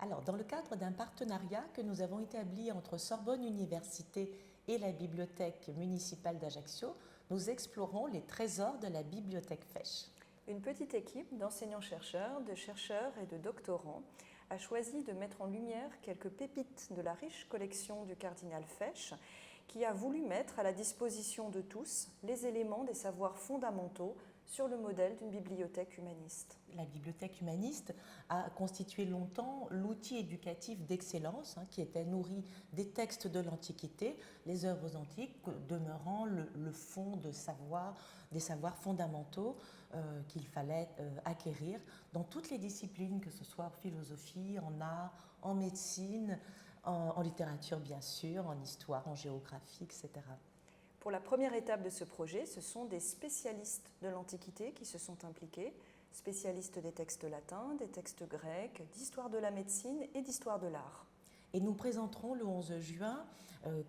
Alors, dans le cadre d'un partenariat que nous avons établi entre Sorbonne Université et la Bibliothèque municipale d'Ajaccio, nous explorons les trésors de la bibliothèque Fesch. Une petite équipe d'enseignants-chercheurs, de chercheurs et de doctorants a choisi de mettre en lumière quelques pépites de la riche collection du cardinal Fesch, qui a voulu mettre à la disposition de tous les éléments des savoirs fondamentaux sur le modèle d'une bibliothèque humaniste. La bibliothèque humaniste a constitué longtemps l'outil éducatif d'excellence qui était nourri des textes de l'Antiquité, les œuvres antiques demeurant le fond de des savoirs fondamentaux qu'il fallait acquérir dans toutes les disciplines, que ce soit en philosophie, en art, en médecine, en littérature bien sûr, en histoire, en géographie, etc. Pour la première étape de ce projet, ce sont des spécialistes de l'Antiquité qui se sont impliqués, spécialistes des textes latins, des textes grecs, d'histoire de la médecine et d'histoire de l'art. Et nous présenterons le 11 juin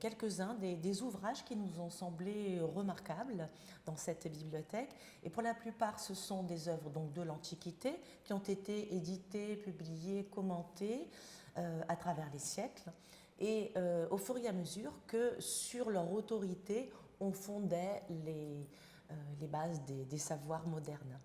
quelques-uns des ouvrages qui nous ont semblé remarquables dans cette bibliothèque. Et pour la plupart, ce sont des œuvres donc, de l'Antiquité qui ont été éditées, publiées, commentées à travers les siècles. Et au fur et à mesure que sur leur autorité, on fondait les bases des savoirs modernes.